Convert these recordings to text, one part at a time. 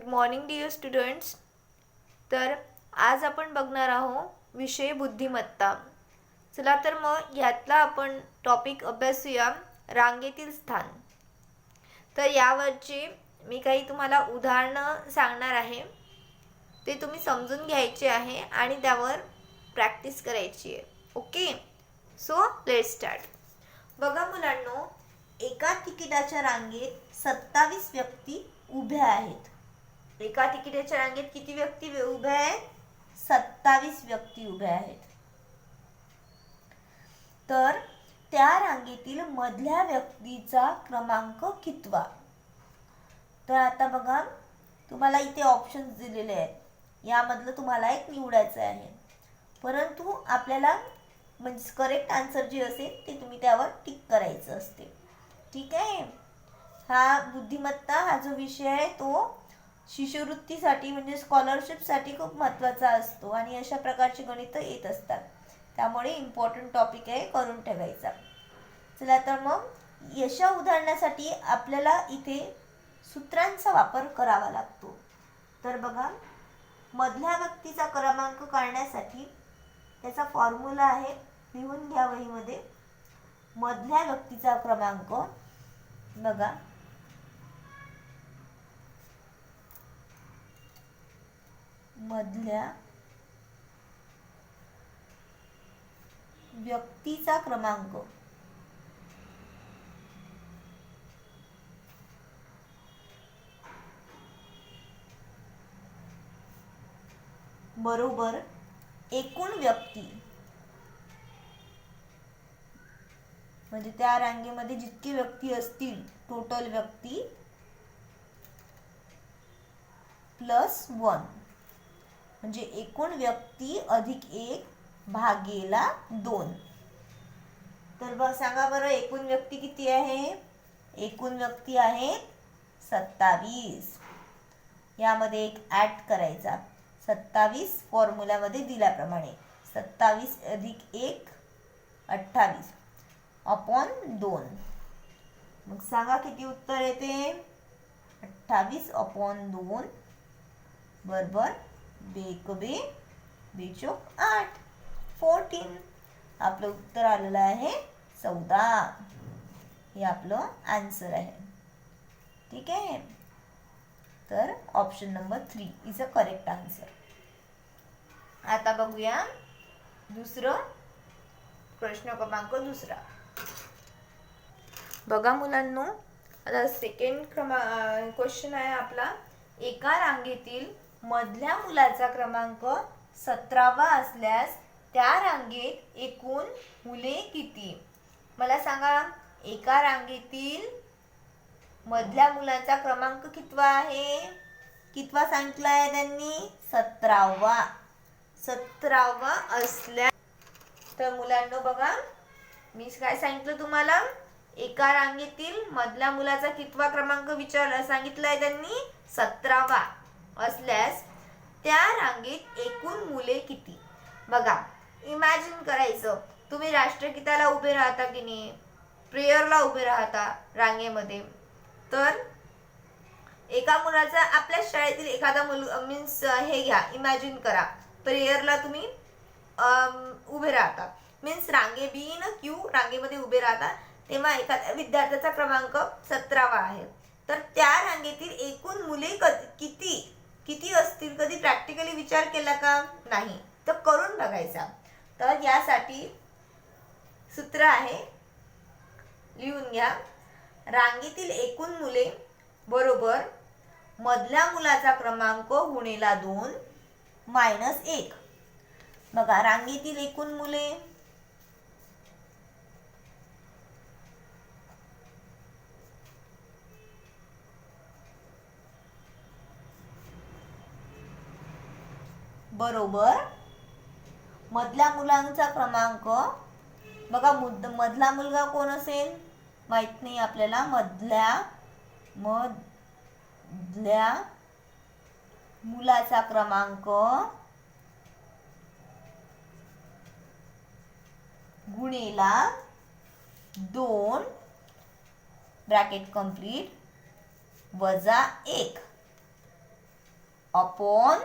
Good morning dear students. तर आज आपण बघणार आहोत विषय बुद्धिमत्ता. चला तर मग यातला आपण टॉपिक अभ्यासूया, रांगेतील स्थान. तर यावरची मी काही तुम्हाला उदाहरणं सांगणार आहे, ते तुम्ही समजून घ्यायचे आहे आणि त्यावर प्रॅक्टिस करायची आहे. Okay, so let's start. बघा मुलांनो, एका तिकिटाच्या रांगेत 27 व्यक्ती उभ्या आहेत. एका तिकिटाच्या रांगेत किती व्यक्ती उभ्या आहेत? 27 व्यक्ती उभ्या आहेत. तर त्या रांगेतील मधल्या व्यक्तीचा क्रमांक कितवा? तर आता बघा, तुम्हाला इथे ऑप्शन्स दिलेले आहेत. यामधलं तुम्हाला एक निवडायचं आहे, परंतु आपल्याला म्हणजे करेक्ट आन्सर जे असेल ते तुम्ही त्यावर टिक करायचं असते. ठीक आहे. हा बुद्धिमत्ता हा जो विषय आहे तो शिष्यवृत्तीसाठी म्हणजे स्कॉलरशिपसाठी खूप महत्त्वाचा असतो आणि अशा प्रकारची गणितं येत असतात. त्यामुळे इम्पॉर्टंट टॉपिक आहे, करून ठेवायचा. चला तर मग यशा उदाहरणासाठी आपल्याला इथे सूत्रांचा वापर करावा लागतो. तर बघा, मधल्या व्यक्तीचा क्रमांक काढण्यासाठी त्याचा फॉर्म्युला आहे, लिहून घ्या वहीमध्ये. मधल्या व्यक्तीचा क्रमांक बघा, मधल्या व्यक्तीचा क्रमांक बरोबर एकूण व्यक्ती, म्हणजे त्या रांगेमध्ये जितकी व्यक्ती असतील टोटल व्यक्ती प्लस 1, म्हणजे एकूण व्यक्ती अधिक 1 भागेला 2. तर बघ सांगा बरं, एकूण व्यक्ती किती आहे? एकूण व्यक्ती आहे 27. यामध्ये एक ॲड करायचा. 27 फॉर्म्युल्यामध्ये दिल्याप्रमाणे 27 अधिक 1 28 अपॉन 2. मग सांगा किती उत्तर येते? 28 अपॉन 2 बरोबर बेक बे बेचोक 8 14. आपलं उत्तर आलेलं आहे 14. हे आपलं आन्सर आहे. ठीक आहे. तर option number 3 is a correct answer. आता बघूया दुसरं प्रश्न क्रमांक दुसरा. बघा मुलांनो, आता सेकंड क्वेश्चन आहे आपला. एका रांगेतील मधल्या मुलाचा क्रमांक 17वा असल्यास त्या रांगेत एकूण मुले किती? मला सांगा, एका रांगेतील मधल्या मुलाचा क्रमांक कितवा आहे? कितवा सांगितला आहे त्यांनी? 17वा. 17वा असल्या तर मुलांनो बघा, मी काय सांगितलं तुम्हाला? एका रांगेतील मधल्या मुलाचा कितवा क्रमांक सांगितलाय त्यांनी? 17वा असल्यास त्या रांगेत एकूण मुले किती? बघा, इमॅजिन करायचं, तुम्ही राष्ट्रगीताला उभे राहता की नाही, प्रेयरला उभे राहता रांगेमध्ये. तर एका मुलाचा आपल्या शाळेतील एखादा मीन्स हे घ्या, इमॅजिन करा, प्रेयरला तुम्ही उभे राहता, मीन्स रांगे बी न क्यू रांगेमध्ये उभे राहता, तेव्हा एखाद्या विद्यार्थ्याचा क्रमांक 17वा आहे. तर त्या रांगेतील एकूण मुले किती किती असतील? कधी प्रॅक्टिकली विचार केला का? नाही. तर करून बघायचा. तर यासाठी सूत्र आहे, लिहून घ्या. रांगेतील एकूण मुले बरोबर मधल्या मुलाचा क्रमांक गुणिला 2 मायनस 1. बघा, रांगेतील एकूण मुले बरोबर मधल्या मुलांचा क्रमांक. बघा, मधला मुलगा कोण असेल माहित नाही आपल्याला. मधल्या मुलाचा क्रमांक गुणिला 2 ब्रॅकेट कंप्लीट वजा 1. अपॉन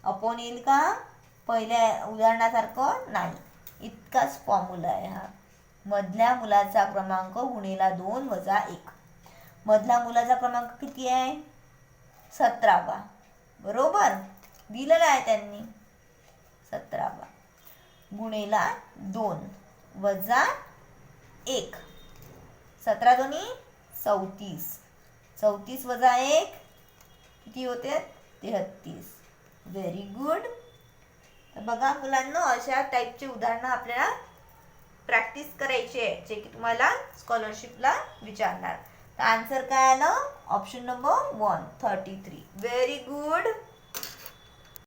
अपॉन येईल का? पहिल्या उदाहरणासारखं नाही. इतकाच फॉर्म्युला आहे हा. मधल्या मुलाचा क्रमांक गुणिला 2 वजा 1. मधल्या मुलाचा क्रमांक किती आहे? 17वा. बरोबर दिलेला आहे त्यांनी. 17वा गुणिला 2 वजा 1. 17 दोन्ही 34. 34 वजा 1 किती होते? 33. Very good. तर बघा मुलांना, अशा टाईपचे उदाहरणं आपल्याला प्रॅक्टिस करायची आहे, जे की तुम्हाला स्कॉलरशिपला विचारणार. तर आन्सर काय आलं? Option number 1, 33. Very good.